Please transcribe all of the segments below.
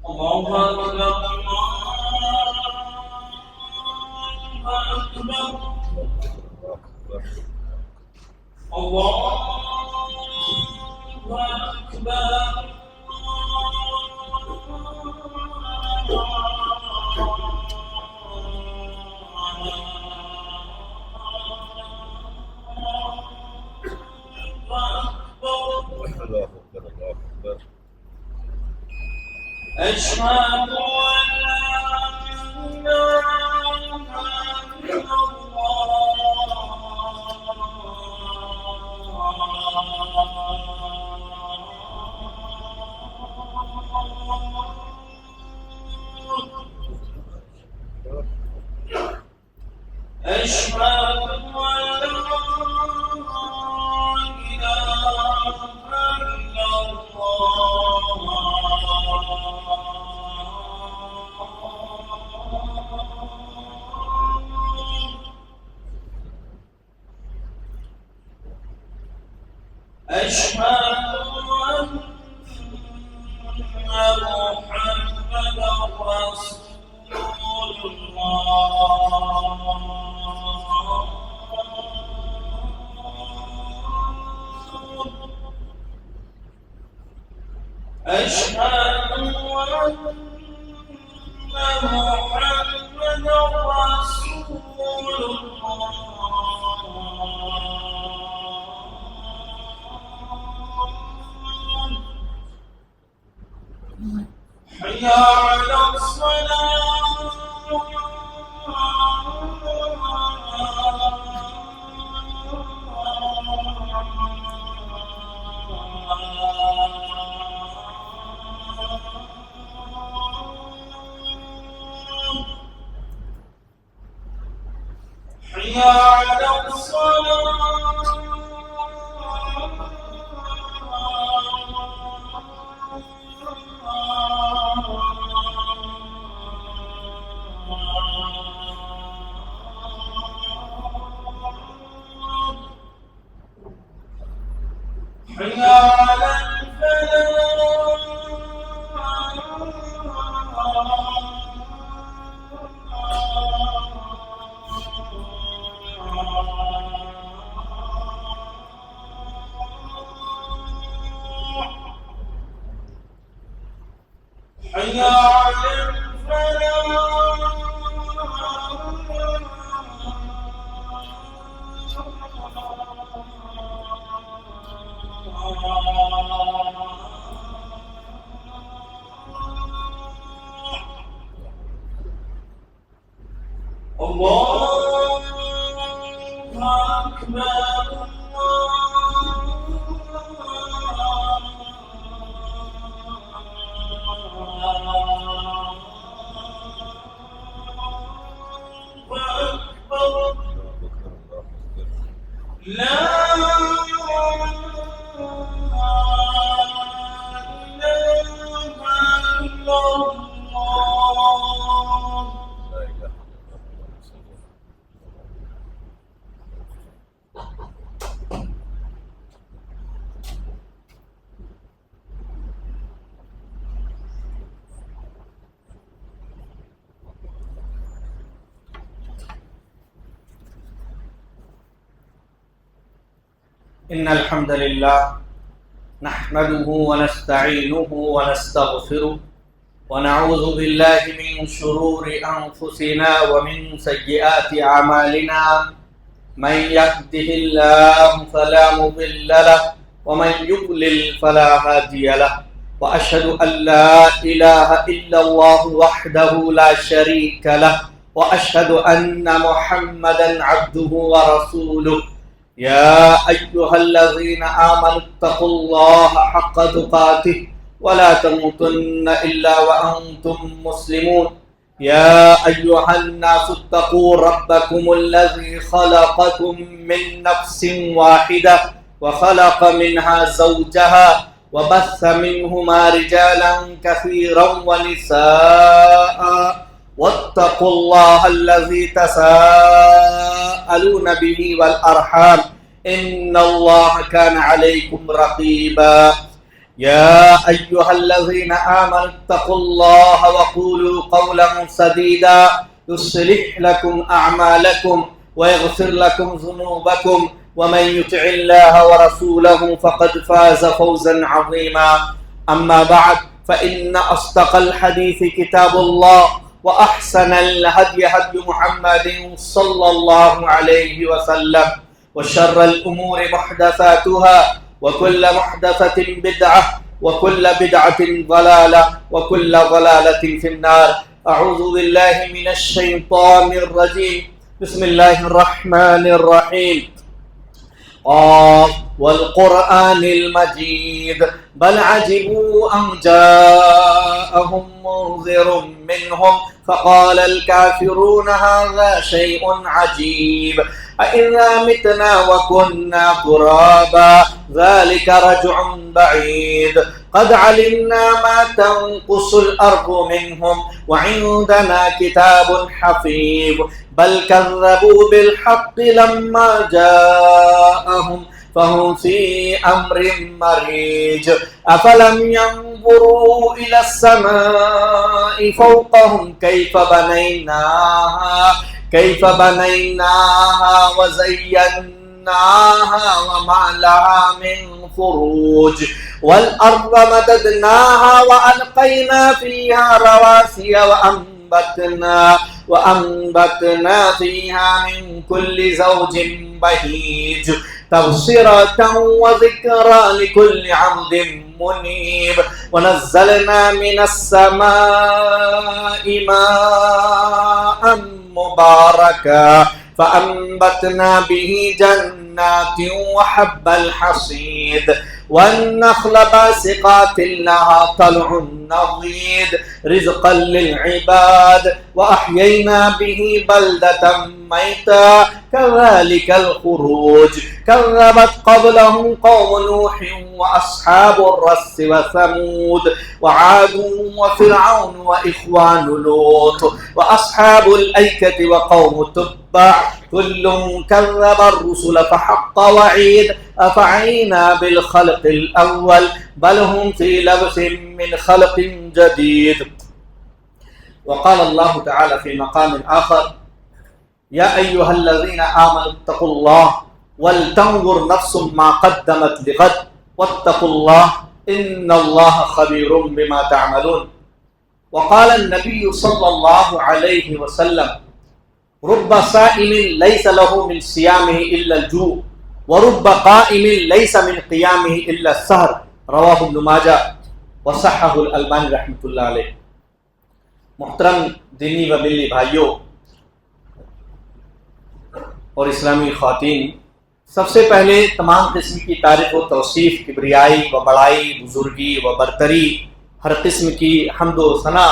الله أكبر الله أكبر أشهد أن لا إله إلا أشهد أن لا إله إلا أشهد أن محمدا رسول الله أشهد أن محمدا رسول الله حي على الصلاة حي على الصلاة حي على الفلاح حي على الله أكبر لا إن الحمد لله نحمده ونستعينه ونستغفره ونعوذ بالله من شرور أنفسنا ومن سيئات أعمالنا من يهده الله فلا مضل له ومن يضلل فلا هادي له وأشهد أن لا إله إلا الله وحده لا شريك له وأشهد أن محمدا عبده ورسوله يا أيها الذين آمنوا اتقوا الله حق تقاته ولا تموتن إلا وأنتم مسلمون يا أيها الناس اتقوا ربكم الذي خلقكم من نفس واحدة وخلق منها زوجها وبث منهما رجالا كثيرا ونساء واتقوا الله الذي تساءلون به والأرحام إن الله كان عليكم رقيبا يا أيها الذين آمنوا اتقوا الله وقولوا قولا سديدا يصلح لكم أعمالكم ويغفر لكم ذنوبكم ومن يطع الله ورسوله فقد فاز فوزا عظيما. أما بعد فإن أصدق الحديث كتاب الله وأحسن الهدي هدي محمد صلى الله عليه وسلم وشر الأمور محدثاتها وكل محدثة بدعة وكل بدعة ضلالة وكل ضلالة في النار. أعوذ بالله من الشيطان الرجيم. بسم الله الرحمن الرحيم. والقرآن المجيد بل عجبوا أن جاءهم منذر منهم فقال الكافرون هذا شيء عجيب أإذا متنا وكنا ترابا ذلك رجع بعيد قد علمنا ما تنقص الأرض منهم وعندنا كتاب حفيظ بل كذبوا بالحق لما جاءهم فهم في أمر مريج أفلم ينظروا إلى السماء فوقهم كيف بنيناها وزيناها وما لها من فروج والأرض مددناها وألقينا فيها رواسي وأنبتنا فيها من كل زوج بهيج تبصرة وذكرى لكل عبد منيب ونزلنا من السماء ماء مباركا فأنبتنا به جنات وحب الحصيد والنخل باسقات لها طلع نضيد رزقا للعباد وأحيينا به بلدة ميتا كذلك الخروج كذبت قبلهم قوم نوح وأصحاب الرس وثمود وعاد وفرعون وإخوان لوط وأصحاب الأيكة وقوم تبع كل كذب الرسل فحق وعيد أفعينا بالخلق الأول بل هم في لبس من خلق جديد. وقال الله تعالى في مقام آخر يا أيها الذين آمنوا اتقوا الله ولتنظر نفس ما قدمت لغد واتقوا الله إن الله خبير بما تعملون. وقال النبي صلى الله عليه وسلم رب صائم ليس له من صيامه إلا الجوع ورب قائم ليس من قيامه إلا السهر رواہ ابن ماجہ وصححہ الالبانی رحمۃ اللہ علیہ. محترم دینی و ملی بھائیوں اور اسلامی خواتین، سب سے پہلے تمام قسم کی تعریف و توصیف، کبریائی و بڑائی، بزرگی و برتری، ہر قسم کی حمد و ثنا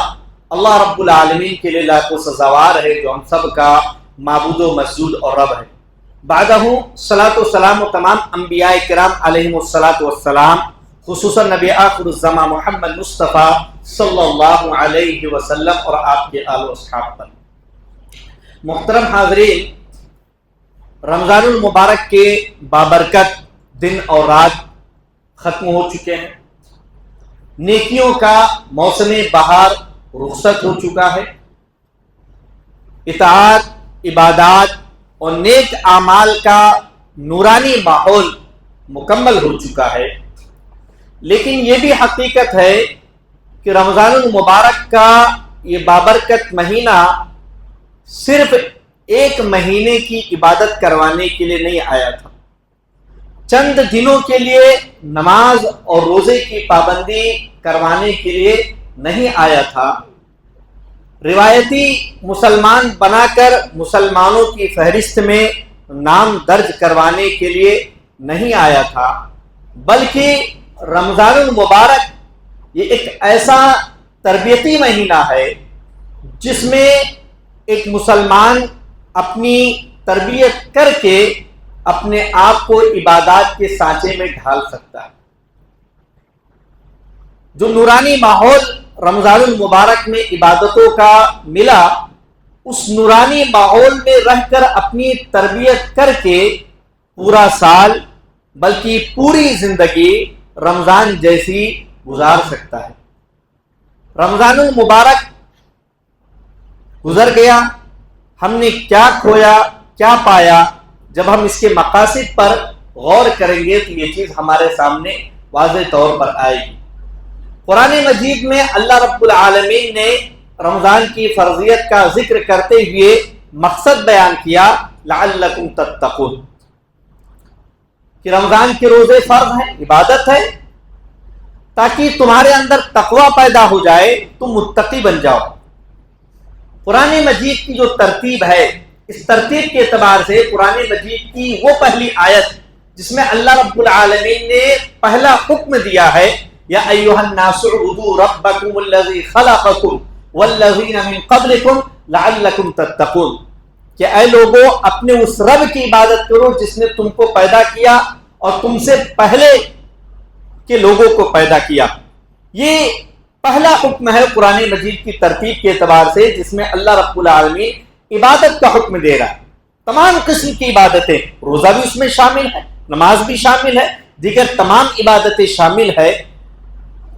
اللہ رب العالمین کے لیے لائق و سزاوار ہے جو ہم سب کا معبود و مسجود اور رب ہے. بعدہ صلاۃ و سلام و تمام انبیاء کرام علیہم الصلاۃ والسلام، خصوصاً نبی آخر الزمان محمد مصطفیٰ صلی اللہ علیہ وسلم اور آپ کے آل و اصحاب پر. محترم حاضرین، رمضان المبارک کے بابرکت دن اور رات ختم ہو چکے ہیں. نیکیوں کا موسم بہار رخصت ہو چکا ہے. اطاعت، عبادات اور نیک اعمال کا نورانی ماحول مکمل ہو چکا ہے. لیکن یہ بھی حقیقت ہے کہ رمضان المبارک کا یہ بابرکت مہینہ صرف ایک مہینے کی عبادت کروانے کے لیے نہیں آیا تھا، چند دنوں کے لیے نماز اور روزے کی پابندی کروانے کے لیے نہیں آیا تھا، روایتی مسلمان بنا کر مسلمانوں کی فہرست میں نام درج کروانے کے لیے نہیں آیا تھا، بلکہ رمضان المبارک یہ ایک ایسا تربیتی مہینہ ہے جس میں ایک مسلمان اپنی تربیت کر کے اپنے آپ کو عبادات کے سانچے میں ڈھال سکتا ہے. جو نورانی ماحول رمضان المبارک میں عبادتوں کا ملا، اس نورانی ماحول میں رہ کر اپنی تربیت کر کے پورا سال بلکہ پوری زندگی رمضان جیسی گزار سکتا ہے۔ رمضان المبارک گزر گیا، ہم نے کیا کھویا کیا پایا، جب ہم اس کے مقاصد پر غور کریں گے تو یہ چیز ہمارے سامنے واضح طور پر آئے گی۔ قرآن مجید میں اللہ رب العالمین نے رمضان کی فرضیت کا ذکر کرتے ہوئے مقصد بیان کیا، لعلکم تتقون، کہ رمضان کے روزے فرض ہیں، عبادت ہے، تاکہ تمہارے اندر تقوی پیدا ہو جائے، تم متقی بن جاؤ۔ قرآن مجید کی جو ترتیب ہے، اس ترتیب کے اعتبار سے قرآن مجید کی وہ پہلی آیت جس میں اللہ رب العالمین نے پہلا حکم دیا ہے، یا ایھا الناس اعبدوا ربکم الذی خلقکم والذین من قبلکم لعلکم تتقون، کہ اے لوگوں اپنے اس رب کی عبادت کرو جس نے تم کو پیدا کیا اور تم سے پہلے کے لوگوں کو پیدا کیا۔ یہ پہلا حکم ہے قرآن مجید کی ترتیب کے اعتبار سے، جس میں اللہ رب العالمین عبادت کا حکم دے رہا ہے۔ تمام قسم کی عبادتیں، روزہ بھی اس میں شامل ہے، نماز بھی شامل ہے، دیگر تمام عبادتیں شامل ہے،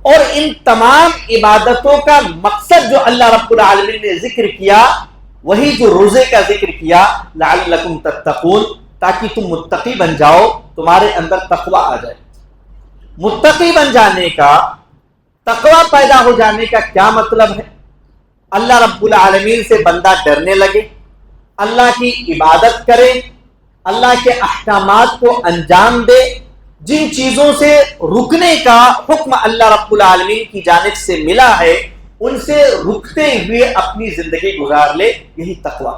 اور ان تمام عبادتوں کا مقصد جو اللہ رب العالمین نے ذکر کیا وہی جو روزے کا ذکر کیا، لعلکم تتقون، تاکہ تم متقی بن جاؤ، تمہارے اندر تقوی آ جائے۔ متقی بن جانے کا، تقوی پیدا ہو جانے کا کیا مطلب ہے؟ اللہ رب العالمین سے بندہ ڈرنے لگے، اللہ کی عبادت کرے، اللہ کے احکامات کو انجام دے، جن چیزوں سے رکنے کا حکم اللہ رب العالمین کی جانب سے ملا ہے ان سے رکتے ہوئے اپنی زندگی گزار لے، یہی تقوی۔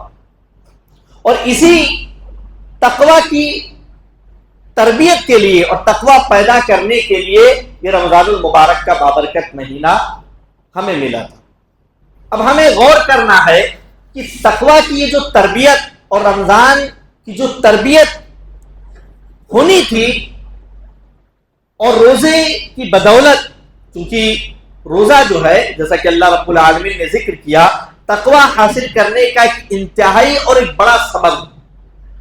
اور اسی تقوی کی تربیت کے لیے اور تقوی پیدا کرنے کے لیے یہ رمضان المبارک کا بابرکت مہینہ ہمیں ملا تھا۔ اب ہمیں غور کرنا ہے کہ تقوی کی یہ جو تربیت اور رمضان کی جو تربیت ہونی تھی، اور روزے کی بدولت، کیونکہ روزہ جو ہے جیسا کہ اللہ رب العالمین نے ذکر کیا، تقوی حاصل کرنے کا ایک انتہائی اور ایک بڑا سبب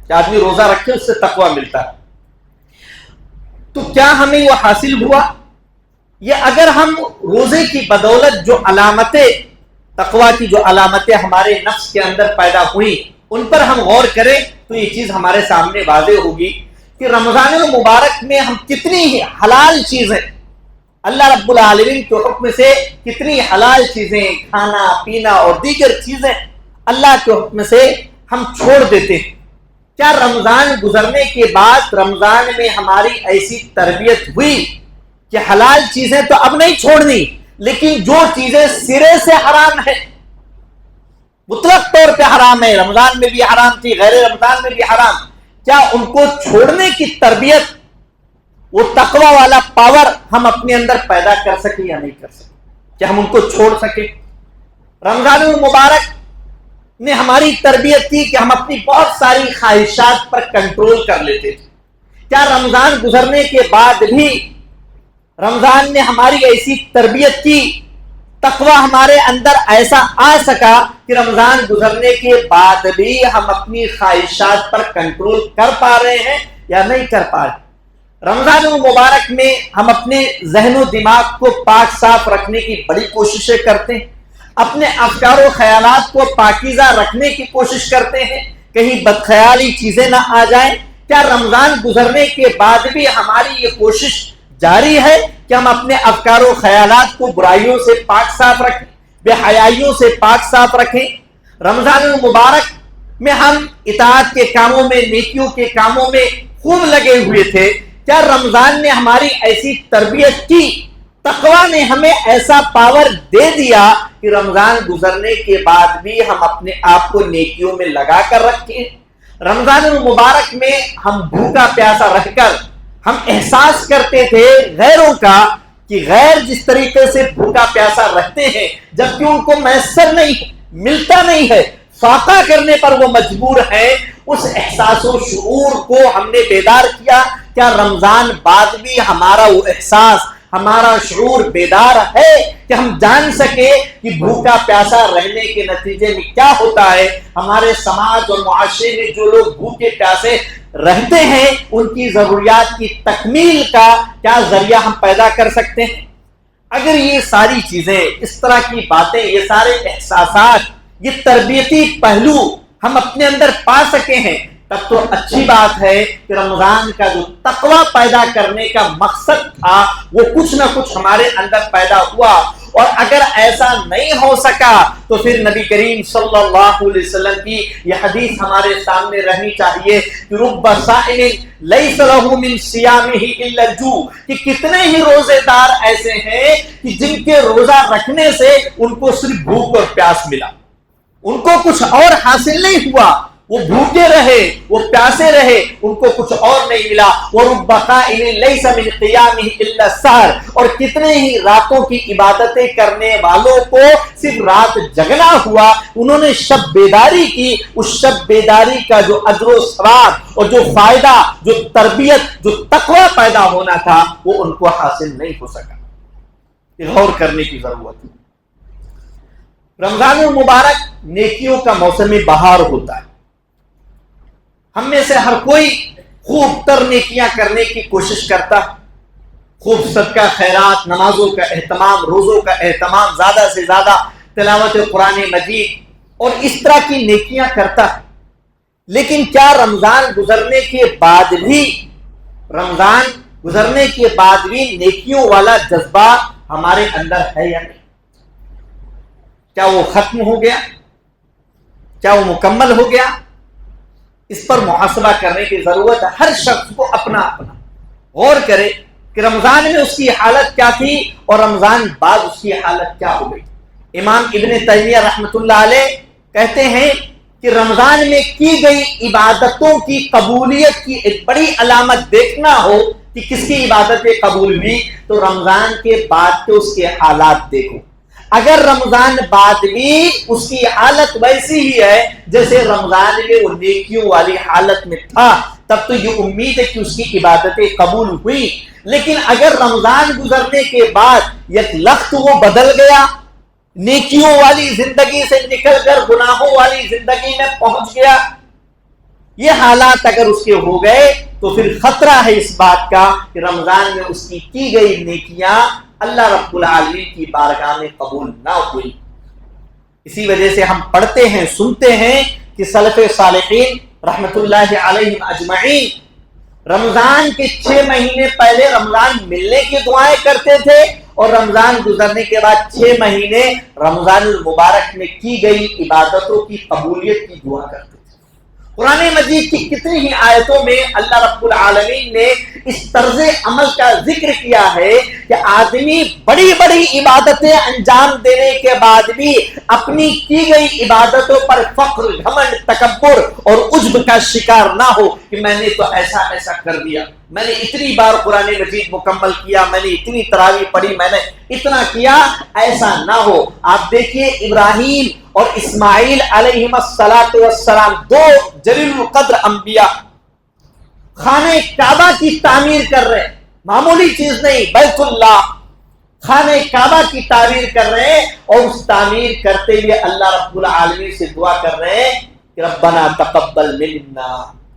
کہ آدمی روزہ رکھے اس سے تقوی ملتا ہے۔ تو کیا ہمیں وہ حاصل ہوا؟ یہ اگر ہم روزے کی بدولت جو علامتیں، تقوی کی جو علامتیں ہمارے نفس کے اندر پیدا ہوئی ان پر ہم غور کریں تو یہ چیز ہمارے سامنے واضح ہوگی کہ رمضان المبارک میں ہم کتنی ہی حلال چیزیں، اللہ رب العالمین کے حکم سے کتنی حلال چیزیں، کھانا پینا اور دیگر چیزیں اللہ کے حکم سے ہم چھوڑ دیتے ہیں۔ کیا رمضان گزرنے کے بعد رمضان میں ہماری ایسی تربیت ہوئی کہ حلال چیزیں تو اب نہیں چھوڑنی، لیکن جو چیزیں سرے سے حرام ہے، مطلق طور پہ حرام ہے، رمضان میں بھی حرام تھی، غیر رمضان میں بھی حرام، کیا ان کو چھوڑنے کی تربیت، وہ تقوی والا پاور ہم اپنے اندر پیدا کر سکیں یا نہیں کر سکیں؟ کیا ہم ان کو چھوڑ سکیں؟ رمضان المبارک نے ہماری تربیت کی کہ ہم اپنی بہت ساری خواہشات پر کنٹرول کر لیتے تھے۔ کیا رمضان گزرنے کے بعد بھی رمضان نے ہماری ایسی تربیت کی، تقوی ہمارے اندر ایسا آ سکا کہ رمضان گزرنے کے بعد بھی ہم اپنی خواہشات پر کنٹرول کر پا رہے ہیں یا نہیں کر پا رہے؟ رمضان المبارک میں ہم اپنے ذہن و دماغ کو پاک صاف رکھنے کی بڑی کوششیں کرتے ہیں، اپنے افکار و خیالات کو پاکیزہ رکھنے کی کوشش کرتے ہیں، کہیں بدخیالی چیزیں نہ آ جائیں۔ کیا رمضان گزرنے کے بعد بھی ہماری یہ کوشش جاری ہے کہ ہم اپنے افکار و خیالات کو برائیوں سے پاک صاف رکھیں، بے حیائیوں سے پاک صاف رکھیں؟ رمضان المبارک میں ہم اطاعت کے کاموں میں، نیکیوں کے کاموں میں خوب لگے ہوئے تھے۔ کیا رمضان نے ہماری ایسی تربیت کی، تقوی نے ہمیں ایسا پاور دے دیا کہ رمضان گزرنے کے بعد بھی ہم اپنے آپ کو نیکیوں میں لگا کر رکھیں؟ رمضان المبارک میں ہم بھوکا پیاسا رہ کر ہم احساس کرتے تھے غیروں کا کہ غیر جس طریقے سے بھوکا پیاسا رہتے ہیں جبکہ ان کو میسر نہیں، ملتا نہیں ہے، فاقہ کرنے پر وہ مجبور ہیں، اس احساس و شعور کو ہم نے بیدار کیا۔ کیا رمضان بعد بھی ہمارا وہ احساس، ہمارا شعور بیدار ہے کہ ہم جان سکے کہ بھوکا پیاسا رہنے کے نتیجے میں کیا ہوتا ہے؟ ہمارے سماج اور معاشرے میں جو لوگ بھوکے پیاسے رہتے ہیں ان کی ضروریات کی تکمیل کا کیا ذریعہ ہم پیدا کر سکتے ہیں؟ اگر یہ ساری چیزیں، اس طرح کی باتیں، یہ سارے احساسات، یہ تربیتی پہلو ہم اپنے اندر پا سکے ہیں، تب تو اچھی بات ہے کہ رمضان کا جو تقوی پیدا کرنے کا مقصد تھا وہ کچھ نہ کچھ ہمارے اندر پیدا ہوا۔ اور اگر ایسا نہیں ہو سکا تو پھر نبی کریم صلی اللہ علیہ وسلم کی یہ حدیث ہمارے سامنے رہنی چاہیے کہ رب صائم لیس لہ من صیامہ الا الجوع، کہ کتنے ہی روزے دار ایسے ہیں کہ جن کے روزہ رکھنے سے ان کو صرف بھوک اور پیاس ملا، ان کو کچھ اور حاصل نہیں ہوا، وہ بھوکے رہے، وہ پیاسے رہے، ان کو کچھ اور نہیں ملا۔ وَرُبَّ قَائِمٍ لَيْسَ مِنْ قِيَامِهِ إِلَّا السَّحْرُ، اور کتنے ہی راتوں کی عبادتیں کرنے والوں کو صرف رات جگنا ہوا، انہوں نے شب بیداری کی، اس شب بیداری کا جو اجر و ثواب اور جو فائدہ، جو تربیت، جو تقوی پیدا ہونا تھا وہ ان کو حاصل نہیں ہو سکا۔ غور کرنے کی ضرورت ہے۔ رمضان المبارک نیکیوں کا موسم بہار ہوتا ہے۔ ہم میں سے ہر کوئی خوب تر نیکیاں کرنے کی کوشش کرتا ہے، خوب صدقہ خیرات، نمازوں کا اہتمام، روزوں کا اہتمام، زیادہ سے زیادہ تلاوت قرآن مجید اور اس طرح کی نیکیاں کرتا ہے۔ لیکن کیا رمضان گزرنے کے بعد بھی نیکیوں والا جذبہ ہمارے اندر ہے یا نہیں؟ کیا وہ ختم ہو گیا؟ کیا وہ مکمل ہو گیا؟ اس پر محاسبہ کرنے کی ضرورت ہے۔ ہر شخص کو اپنا غور کرے کہ رمضان میں اس کی حالت کیا تھی اور رمضان بعد اس کی حالت کیا ہو گئی۔ امام ابن تیمیہ رحمۃ اللہ علیہ کہتے ہیں کہ رمضان میں کی گئی عبادتوں کی قبولیت کی ایک بڑی علامت دیکھنا ہو کہ کس کی عبادتیں قبول ہوئی تو رمضان کے بعد کے اس کے حالات دیکھو۔ اگر رمضان بعد بھی اس کی حالت ویسی ہی ہے جیسے رمضان میں وہ نیکیوں والی حالت میں تھا، تب تو یہ امید ہے کہ اس کی عبادتیں قبول ہوئی۔ لیکن اگر رمضان گزرنے کے بعد یک لخت وہ بدل گیا، نیکیوں والی زندگی سے نکل کر گناہوں والی زندگی میں پہنچ گیا، یہ حالات اگر اس کے ہو گئے تو پھر خطرہ ہے اس بات کا کہ رمضان میں اس کی گئی نیکیاں اللہ رب العالمین کی بارگاہ میں قبول نہ ہوئی۔ اسی وجہ سے ہم پڑھتے ہیں، سنتے ہیں کہ سلف صالحین رحمت اللہ علیہم اجمعین رمضان کے 6 مہینے پہلے رمضان ملنے کی دعائیں کرتے تھے اور رمضان گزرنے کے بعد 6 مہینے رمضان المبارک میں کی گئی عبادتوں کی قبولیت کی دعا کرتے تھے۔ قرآن مجید کی کتنی ہی آیتوں میں اللہ رب العالمین نے اس طرز عمل کا ذکر کیا ہے کہ آدمی بڑی بڑی عبادتیں انجام دینے کے بعد بھی اپنی کی گئی عبادتوں پر فخر، گھمنڈ، تکبر اور عجب کا شکار نہ ہو کہ میں نے تو ایسا کر دیا، میں نے اتنی بار قرآن مجید مکمل کیا، میں نے اتنی تراویح پڑھی، میں نے اتنا کیا، ایسا نہ ہو۔ آپ دیکھیے ابراہیم اور اسماعیل علیہم السلام 2 جلیل القدر انبیاء خانہ کعبہ کی تعمیر کر رہے ہیں، معمولی چیز نہیں، بیت اللہ خانہ کعبہ کی تعمیر کر رہے ہیں اور اس تعمیر کرتے ہوئے اللہ رب العالمین سے دعا کر رہے ہیں کہ ربنا تقبل منا،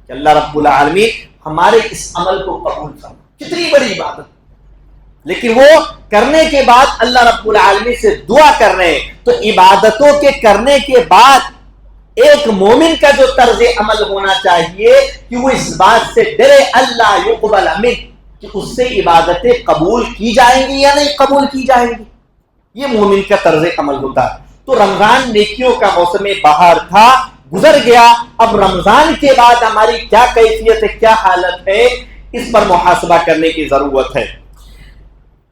کہ اللہ رب العالمین ہمارے اس عمل کو قبول فرما۔ کتنی بڑی عبادت، لیکن وہ کرنے کے بعد اللہ رب العالمین سے دعا کر رہے ہیں۔ تو عبادتوں کے کرنے کے بعد ایک مومن کا جو طرز عمل ہونا چاہیے کہ وہ اس بات سے ڈرے اللہ یقبل منہ، کہ اس سے عبادتیں قبول کی جائیں گی یا نہیں قبول کی جائیں گی، یہ مومن کا طرز عمل ہوتا ہے۔ تو رمضان نیکیوں کا موسم بہار تھا، گزر گیا، اب رمضان کے بعد ہماری کیا کیفیت ہے، کیا حالت ہے، اس پر محاسبہ کرنے کی ضرورت ہے۔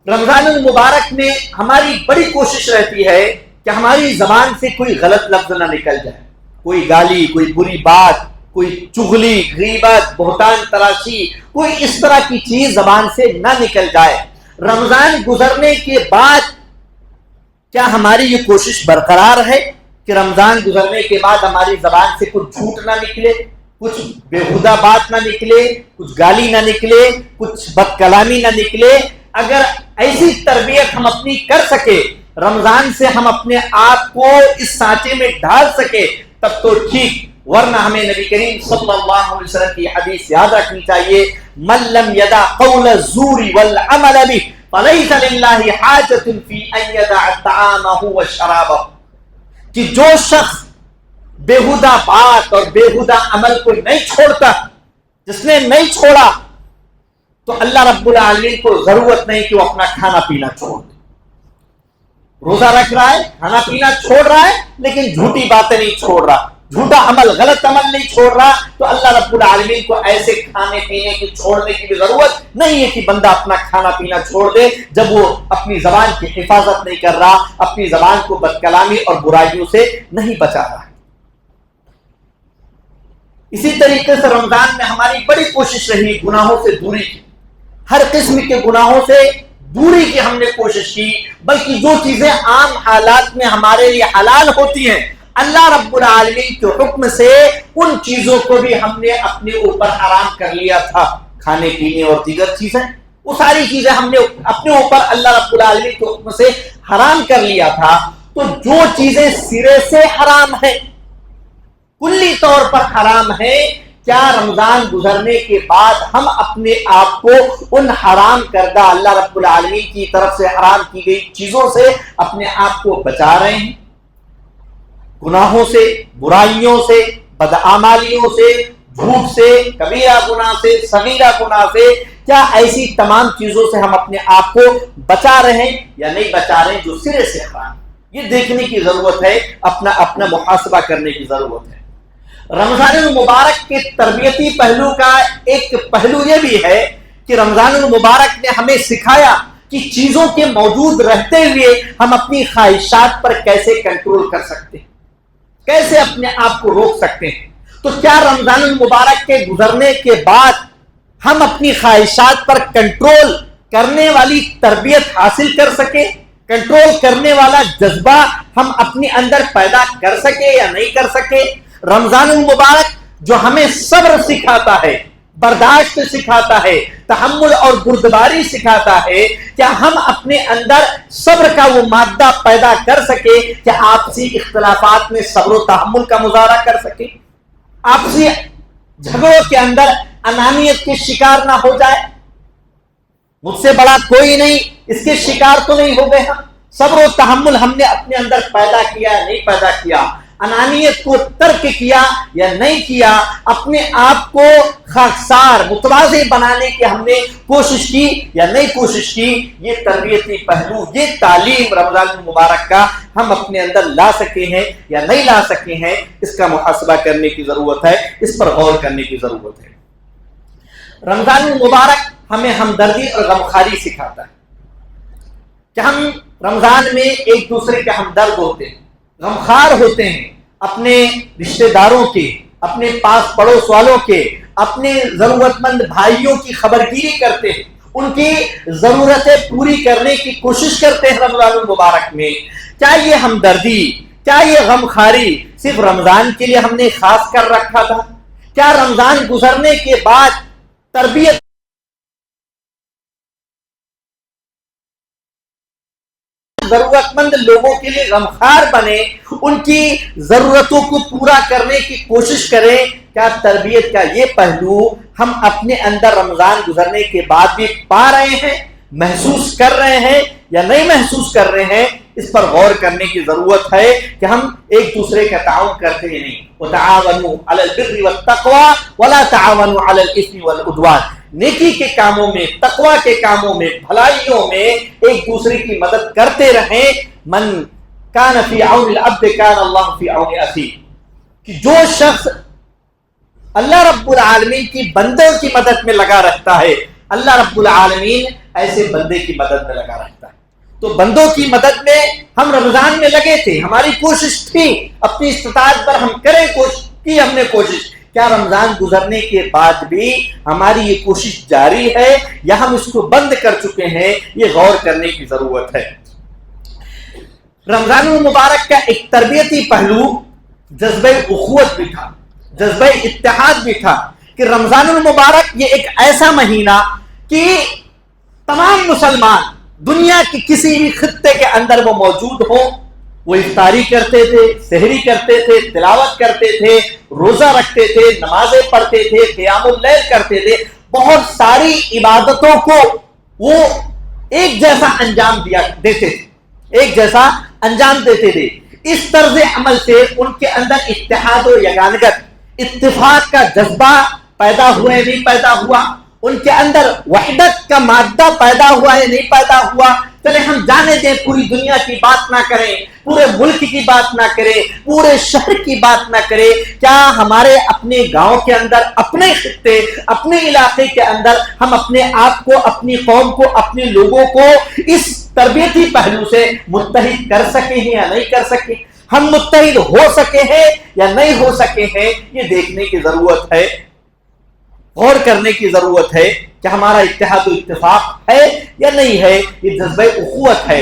رمضان المبارک میں ہماری بڑی کوشش رہتی ہے کہ ہماری زبان سے کوئی غلط لفظ نہ نکل جائے، کوئی گالی، کوئی بری بات، کوئی چغلی، غیبت، بہتان تراشی، کوئی اس طرح کی چیز زبان سے نہ نکل جائے۔ رمضان گزرنے کے بعد کیا ہماری یہ کوشش برقرار ہے کہ رمضان گزرنے کے بعد ہماری زبان سے کچھ جھوٹ نہ نکلے، کچھ بےہودہ بات نہ نکلے، کچھ گالی نہ نکلے، کچھ بد کلامی نہ نکلے؟ اگر ایسی تربیت ہم اپنی کر سکے، رمضان سے ہم اپنے آپ کو اس سانچے میں ڈال سکے، تب تو ٹھیک، ورنہ ہمیں نبی کریم صلی اللہ علیہ وسلم کی حدیث یاد رکھنی چاہیے، من لم یدع قول الزور والعمل به فلیس للہ حاجۃ فی ان یدع طعامہ وشرابہ، کہ جو شخص بےہودہ بات اور بےہودہ عمل کو نہیں چھوڑتا، جس نے نہیں چھوڑا تو اللہ رب العالمین کو ضرورت نہیں کہ وہ اپنا کھانا پینا چھوڑ دے۔ روزہ رکھ رہا ہے، کھانا پینا چھوڑ رہا ہے، لیکن جھوٹی باتیں نہیں چھوڑ رہا، جھوٹا عمل، غلط عمل نہیں چھوڑ رہا، تو اللہ رب العالمین کو ایسے کھانے پینے کی چھوڑنے کی بھی ضرورت نہیں ہے کہ بندہ اپنا کھانا پینا چھوڑ دے جب وہ اپنی زبان کی حفاظت نہیں کر رہا، اپنی زبان کو بد کلامی اور برائیوں سے نہیں بچا رہا۔ اسی طریقے سے رمضان میں ہماری بڑی کوشش رہی گناہوں سے دوری کی، ہر قسم کے گناہوں سے دوری کی ہم نے کوشش کی، بلکہ جو چیزیں عام حالات میں ہمارے لیے حلال ہوتی ہیں، اللہ رب العالمین کے حکم سے ان چیزوں کو بھی ہم نے اپنے اوپر حرام کر لیا تھا، کھانے پینے اور دیگر چیزیں، وہ ساری چیزیں ہم نے اپنے اوپر اللہ رب العالمین کے حکم سے حرام کر لیا تھا۔ تو جو چیزیں سرے سے حرام ہیں، کلی طور پر حرام ہے، کیا رمضان گزرنے کے بعد ہم اپنے آپ کو ان حرام کردہ اللہ رب العالمین کی طرف سے حرام کی گئی چیزوں سے اپنے آپ کو بچا رہے ہیں؟ گناہوں سے، برائیوں سے، بدعمالیوں سے، جھوٹ سے، کبیرہ گناہ سے، صغیرہ گناہ سے، کیا ایسی تمام چیزوں سے ہم اپنے آپ کو بچا رہے ہیں یا نہیں بچا رہے ہیں جو سرے سے حرام؟ یہ دیکھنے کی ضرورت ہے، اپنا محاسبہ کرنے کی ضرورت ہے۔ رمضان المبارک کے تربیتی پہلو کا ایک پہلو یہ بھی ہے کہ رمضان المبارک نے ہمیں سکھایا کہ چیزوں کے موجود رہتے ہوئے ہم اپنی خواہشات پر کیسے کنٹرول کر سکتے ہیں، کیسے اپنے آپ کو روک سکتے ہیں۔ تو کیا رمضان المبارک کے گزرنے کے بعد ہم اپنی خواہشات پر کنٹرول کرنے والی تربیت حاصل کر سکے، کنٹرول کرنے والا جذبہ ہم اپنے اندر پیدا کر سکے یا نہیں کر سکے؟ رمضان المبارک جو ہمیں صبر سکھاتا ہے، برداشت سکھاتا ہے، تحمل اور بردباری سکھاتا ہے، کیا ہم اپنے اندر صبر کا وہ مادہ پیدا کر سکے کہ آپسی اختلافات میں صبر و تحمل کا مظاہرہ کر سکے، آپسی جھگڑوں کے اندر انانیت کے شکار نہ ہو جائے، مجھ سے بڑا کوئی نہیں، اس کے شکار تو نہیں ہو گئے ہم؟ صبر و تحمل ہم نے اپنے اندر پیدا کیا یا نہیں پیدا کیا؟ انانیت کو ترک کیا یا نہیں کیا؟ اپنے آپ کو خاکسار متواضع بنانے کی ہم نے کوشش کی یا نہیں کوشش کی؟ یہ تربیتی پہلو، یہ تعلیم رمضان المبارک کا ہم اپنے اندر لا سکے ہیں یا نہیں لا سکے ہیں، اس کا محاسبہ کرنے کی ضرورت ہے، اس پر غور کرنے کی ضرورت ہے۔ رمضان المبارک ہمیں ہمدردی اور غمخواری سکھاتا ہے کہ ہم رمضان میں ایک دوسرے کے ہمدرد ہوتے ہیں، غمخوار ہوتے ہیں، اپنے رشتہ داروں کے، اپنے پاس پڑوس والوں کے، اپنے ضرورت مند بھائیوں کی خبرگیری کرتے ہیں، ان کی ضرورتیں پوری کرنے کی کوشش کرتے ہیں رمضان المبارک میں۔ کیا یہ ہمدردی، کیا یہ غمخواری صرف رمضان کے لیے ہم نے خاص کر رکھا تھا؟ کیا رمضان گزرنے کے بعد تربیت ضرورت مند لوگوں کے لیے غمخوار بنے، ان کی ضرورتوں کو پورا کرنے کی کوشش کریں؟ کیا تربیت کا یہ پہلو ہم اپنے اندر رمضان گزرنے کے بعد بھی پا رہے ہیں، محسوس کر رہے ہیں یا نہیں محسوس کر رہے ہیں؟ اس پر غور کرنے کی ضرورت ہے کہ ہم ایک دوسرے کا تعاون کرتے ہیں نہیں۔ وَتَعَاوَنُوا عَلَى الْبِرِّ وَالتَّقْوَى وَلَا تَعَاوَنُوا عَلَى الْإِثْمِ وَالْعُدْوَانِ، نیکی کے کاموں میں، تقویٰ کے کاموں میں، بھلائیوں میں ایک دوسرے کی مدد کرتے رہیں۔ من کان فی عون العبد کان اللہ فی عون اخیہ، کہ جو شخص اللہ رب العالمین کی بندوں کی مدد میں لگا رہتا ہے، اللہ رب العالمین ایسے بندے کی مدد میں لگا رہتا ہے۔ تو بندوں کی مدد میں ہم رمضان میں لگے تھے، ہماری کوشش تھی، اپنی استطاعت پر ہم کریں ہم نے کوشش۔ کیا رمضان گزرنے کے بعد بھی ہماری یہ کوشش جاری ہے یا ہم اس کو بند کر چکے ہیں؟ یہ غور کرنے کی ضرورت ہے۔ رمضان المبارک کا ایک تربیتی پہلو جذبہ اخوت بھی تھا، جذبہ اتحاد بھی تھا، کہ رمضان المبارک یہ ایک ایسا مہینہ کہ تمام مسلمان دنیا کے کسی بھی خطے کے اندر وہ موجود ہوں، وہ افطاری کرتے تھے، سحری کرتے تھے، تلاوت کرتے تھے، روزہ رکھتے تھے، نمازیں پڑھتے تھے، قیام اللیل کرتے تھے، بہت ساری عبادتوں کو وہ ایک جیسا انجام دیتے تھے، ایک جیسا انجام دیتے تھے۔ اس طرز عمل سے ان کے اندر اتحاد و یگانگت، اتفاق کا جذبہ پیدا ہوا ہے نہیں پیدا ہوا، ان کے اندر وحدت کا مادہ پیدا ہوا ہے نہیں پیدا ہوا۔ چلے ہم جانے دیں، پوری دنیا کی بات نہ کریں، پورے ملک کی بات نہ کریں، پورے شہر کی بات نہ کریں، کیا ہمارے اپنے گاؤں کے اندر، اپنے خطے، اپنے علاقے کے اندر ہم اپنے آپ کو، اپنی قوم کو، اپنے لوگوں کو اس تربیتی پہلو سے متحد کر سکے ہیں یا نہیں کر سکے؟ ہم متحد ہو سکے ہیں یا نہیں ہو سکے ہیں، یہ دیکھنے کی ضرورت ہے، غور کرنے کی ضرورت ہے کہ ہمارا اتحاد و اتفاق ہے یا نہیں ہے۔ یہ جذبہ اخوت ہے،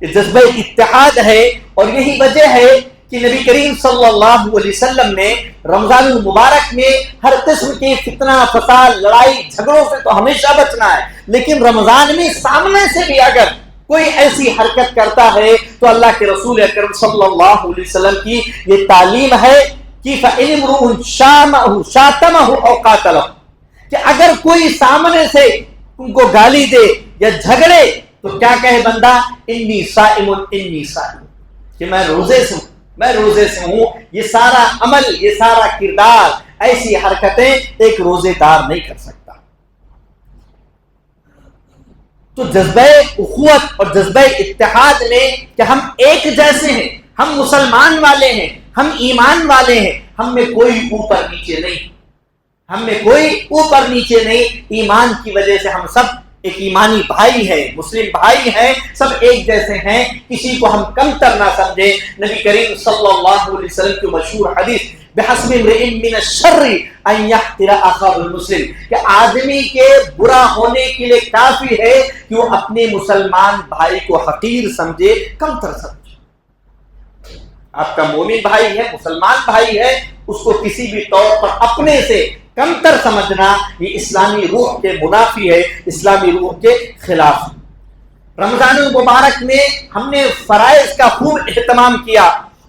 یہ جذبہ اتحاد ہے، اور یہی وجہ ہے کہ نبی کریم صلی اللہ علیہ وسلم نے رمضان المبارک میں ہر قسم کے فتنہ فساد، لڑائی جھگڑوں سے تو ہمیشہ بچنا ہے، لیکن رمضان میں سامنے سے بھی اگر کوئی ایسی حرکت کرتا ہے تو اللہ کے رسول اکرم صلی اللہ علیہ وسلم کی یہ تعلیم ہے کہ فَإِنِ امْرُؤٌ شَاتَمَهُ أَوْ قَاتَلَهُ، کہ اگر کوئی سامنے سے ان کو گالی دے یا جھگڑے تو کیا کہے بندہ؟ انی صائم، انی صائم، کہ میں روزے سے ہوں، میں روزے سے ہوں۔ یہ سارا عمل، یہ سارا کردار، ایسی حرکتیں ایک روزے دار نہیں کر سکتا۔ تو جذبہ اخوت اور جذبہ اتحاد میں کہ ہم ایک جیسے ہیں، ہم مسلمان والے ہیں، ہم ایمان والے ہیں، ہم میں کوئی اوپر نیچے نہیں، ہم میں کوئی اوپر نیچے نہیں، ایمان کی وجہ سے ہم سب ایک ایمانی بھائی ہے، مسلم بھائی ہیں، سب ایک جیسے ہیں، کسی کو ہم کمتر نہ سمجھیں۔ نبی کریم صلی اللہ علیہ وسلم کی مشہور حدیث بحسب امرئ من الشر ان يحقر اخاه المسلم، کہ آدمی کے برا ہونے کے لیے کافی ہے کہ وہ اپنے مسلمان بھائی کو حقیر سمجھے، کمتر سمجھے۔ آپ کا مومن بھائی ہے، مسلمان بھائی ہے، اس کو کسی بھی طور پر اپنے سے کمتر سمجھنا یہ اسلامی روح کے منافی ہے، اسلامی روح کے خلاف۔ رمضان المبارک میں ہم نے فرائض کا خوب اہتمام کیا،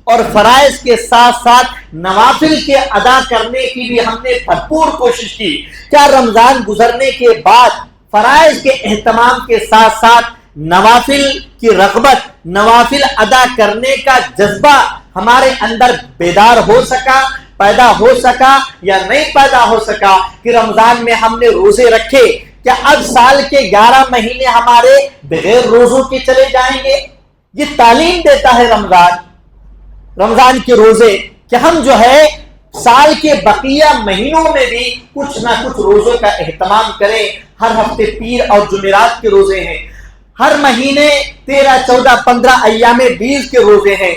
اور فرائض کے ساتھ ساتھ نوافل کے ادا کرنے کی بھی ہم نے بھرپور کوشش کی۔ کیا رمضان گزرنے کے بعد فرائض کے اہتمام کے ساتھ ساتھ نوافل کی رغبت، نوافل ادا کرنے کا جذبہ ہمارے اندر بیدار ہو سکا، پیدا ہو سکا یا نہیں پیدا ہو سکا؟ کہ رمضان میں ہم نے روزے رکھے، کیا اب سال کے 11 مہینے ہمارے بغیر روزوں کے چلے جائیں گے؟ یہ تعلیم دیتا ہے رمضان کے روزے کہ ہم جو ہے سال کے بقیہ مہینوں میں بھی کچھ نہ کچھ روزوں کا اہتمام کریں۔ ہر ہفتے پیر اور جمعرات کے روزے ہیں، ہر مہینے 13، 14، 15 ایام بیض کے روزے ہیں،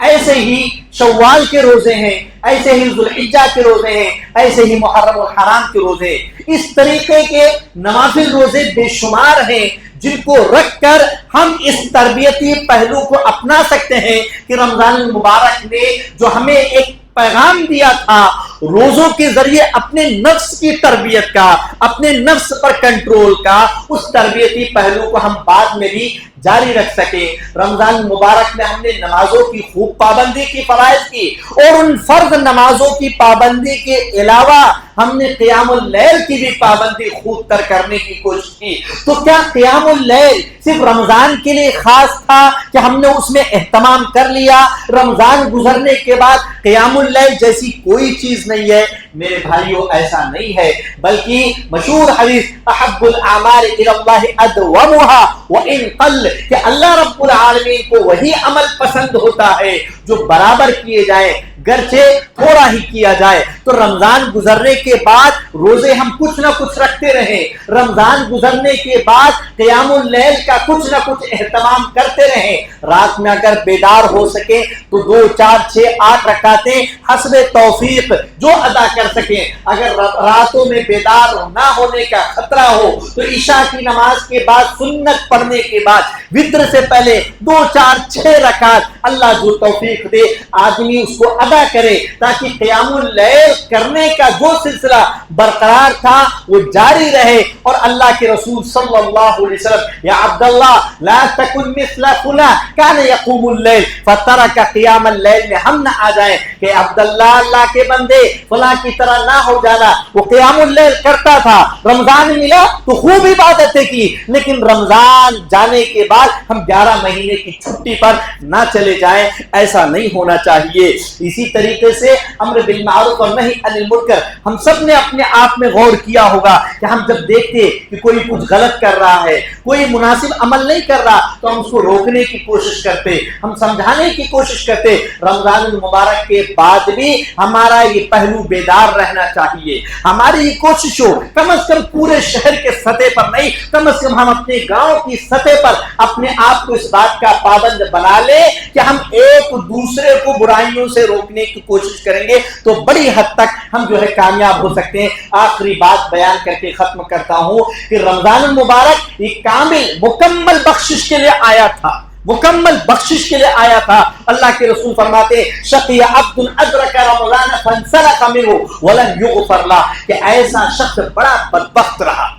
ایسے ہی شوال کے روزے ہیں، ایسے ہی ذوالحجہ کے روزے ہیں، ایسے ہی محرم الحرام کے روزے ہیں۔ اس طریقے کے نوافل روزے بے شمار ہیں جن کو رکھ کر ہم اس تربیتی پہلو کو اپنا سکتے ہیں کہ رمضان المبارک نے جو ہمیں ایک پیغام دیا تھا روزوں کے ذریعے اپنے نفس کی تربیت کا، اپنے نفس پر کنٹرول کا، اس تربیتی پہلو کو ہم بعد میں بھی جاری رکھ سکیں۔ رمضان مبارک میں ہم نے نمازوں کی خوب پابندی کی، فرائض کی، اور ان فرض نمازوں کی پابندی کے علاوہ ہم نے قیام اللیل کی بھی پابندی خوب تر کرنے کی کوشش کی۔ تو کیا قیام اللیل صرف رمضان کے لیے خاص تھا کہ ہم نے اس میں اہتمام کر لیا؟ رمضان گزرنے کے بعد قیام اللیل جیسی کوئی چیز نہیں ہے میرے بھائیوں، ایسا نہیں ہے، بلکہ مشہور حدیث احب الاعمال الى اللہ ادومها وان قل، کہ اللہ رب العالمین کو وہی عمل پسند ہوتا ہے جو برابر کیے جائے، گرچہ تھوڑا ہی کیا جائے۔ تو رمضان گزرنے کے بعد روزے ہم کچھ نہ کچھ رکھتے رہیں، رمضان گزرنے کے بعد قیام اللیل کا کچھ نہ کچھ اہتمام کرتے رہیں، رات میں اگر بیدار ہو سکے تو 2، 4، 6، 8 رکعتیں حسب توفیق جو ادا کر سکیں۔ اگر راتوں میں بیدار نہ ہونے کا خطرہ ہو تو عشاء کی نماز کے بعد سنت پڑھنے کے بعد وتر سے پہلے 2، 4، 6 رکعت اللہ جو توفیق دے آدمی اس کو ادا ادا کرے تاکہ قیام اللیل کرنے کا جو سلسلہ برقرار تھا وہ جاری رہے، اور اللہ کے رسول صلی اللہ علیہ وسلم یا عبداللہ لا تکن مثل فلان کان یقوم اللیل فترک قیام اللیل میں ہم نہ آ جائیں کہ عبداللہ اللہ کے بندے فلاں کی طرح نہ ہو جانا، وہ قیام اللیل کرتا تھا، رمضان ملا تو خوب عبادتیں کی، لیکن رمضان جانے کے بعد ہم 11 مہینے کی چھٹی پر نہ چلے جائیں، ایسا نہیں ہونا چاہیے۔ اسی طریقے سے امر بالمعروف اور نہی عن المنکر، ہم سب نے اپنے آپ میں غور کیا ہوگا کہ ہم جب دیکھتے کہ کوئی کچھ غلط کر رہا ہے، کوئی مناسب عمل نہیں کر رہا، تو ہم اس کو روکنے کی کوشش کرتے، ہم سمجھانے کی کوشش کرتے۔ رمضان المبارک کے بعد بھی ہمارا یہ پہلو بیدار رہنا چاہیے، ہماری یہ کوشش ہو کم از کم پورے شہر کے سطح پر نہیں، کم از کم ہم اپنے گاؤں کی سطح پر اپنے آپ کو اس بات کا پابند بنا لے کہ ہم ایک دوسرے کو برائیوں سے روکنے کی کوشش کریں گے تو بڑی حد تک ہم جو ہے کامیاب ہو سکتے ہیں۔ آخری بات بیان کر کے ختم کرتا ہوں کہ رمضان المبارک ایک کامل مکمل بخشش کے لیے آیا تھا، مکمل بخشش کے لیے آیا تھا۔ اللہ کے رسول فرماتے شقی عبد ادرک رمضان فانسلخ منه ولن یغفر له، کہ ایسا شخص بڑا بدبخت رہا،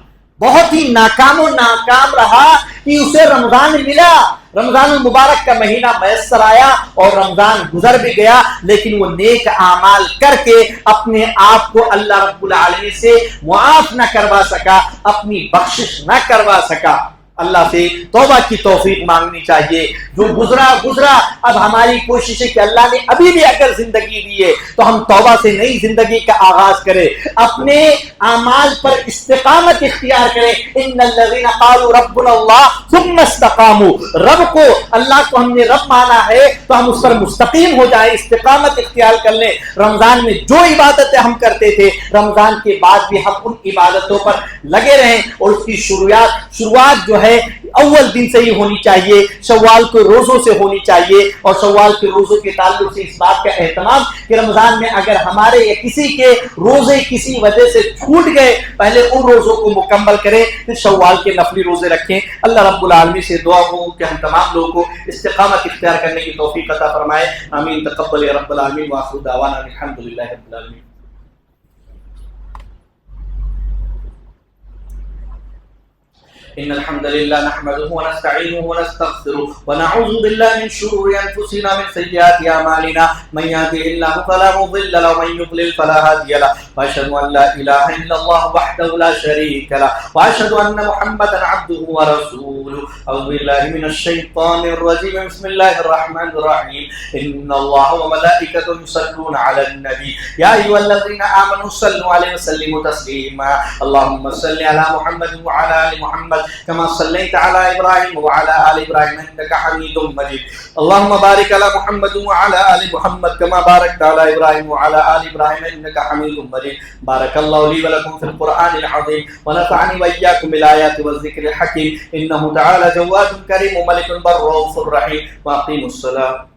بہت ہی ناکام و ناکام رہا کہ اسے رمضان ملا، رمضان المبارک کا مہینہ میسر آیا اور رمضان گزر بھی گیا، لیکن وہ نیک اعمال کر کے اپنے آپ کو اللہ رب العالمین سے معاف نہ کروا سکا، اپنی بخشش نہ کروا سکا۔ اللہ سے توبہ کی توفیق مانگنی چاہیے، جو گزرا گزرا، اب ہماری کوشش ہے کہ اللہ نے ابھی بھی اگر زندگی دی ہے تو ہم توبہ سے نئی زندگی کا آغاز کریں، اپنے اعمال پر استقامت اختیار کریں۔ ان الذین قالوا ربنا اللہ ثم استقاموا، رب کو، اللہ کو ہم نے رب مانا ہے تو ہم اس پر مستقیم ہو جائیں، استقامت اختیار کر لیں۔ رمضان میں جو عبادتیں ہم کرتے تھے رمضان کے بعد بھی ہم ان عبادتوں پر لگے رہیں، اور اس کی شروعات جو ہے اول دن سے ہی ہونی چاہیے، شوال کے روزوں سے ہونی چاہیے، اور شوال کے روزوں کے تعلق سے اس بات کا اہتمام کہ رمضان میں اگر ہمارے یا کسی کے روزے کسی وجہ سے چھوٹ گئے، پہلے ان روزوں کو مکمل کریں، پھر شوال کے نفلی روزے رکھیں۔ اللہ رب العالمین سے دعا ہو کہ ہم تمام لوگوں کو استقامت اختیار کرنے کی توفیق عطا فرمائے، آمین۔ تقبل یا رب العالمین، وآخر دعوانا الحمدللہ رب العالمین۔ إن الحمد لله نحمده ونستعينه ونستغفره ونعوذ بالله من شرور أنفسنا من سيئات أعمالنا من يهده الله فلا مضل له ومن يضلل فلا هادي له وأشهد أن لا إله إلا الله وحده لا شريك له وأشهد أن محمدا عبده ورسوله أعوذ بالله من الشيطان الرجيم بسم الله الرحمن الرحيم إن الله وملائكته يصلون على النبي يا أيها الذين آمنوا صلوا عليه وسلموا تسليما اللهم صل على محمد وعلى آل محمد كما صليت على إبراهيم وعلى آل إبراهيم إنك حميد مجيد اللهم بارك على محمد وعلى آل محمد كما باركت على إبراهيم وعلى آل إبراهيم إنك حميد مجيد بارك الله لي ولكم في القرآن العظيم ونفعني وإياكم بالآيات والذكر الحكيم إنه تعالى جواد كريم ملك بر رؤوف رحيم وأقيموا الصلاة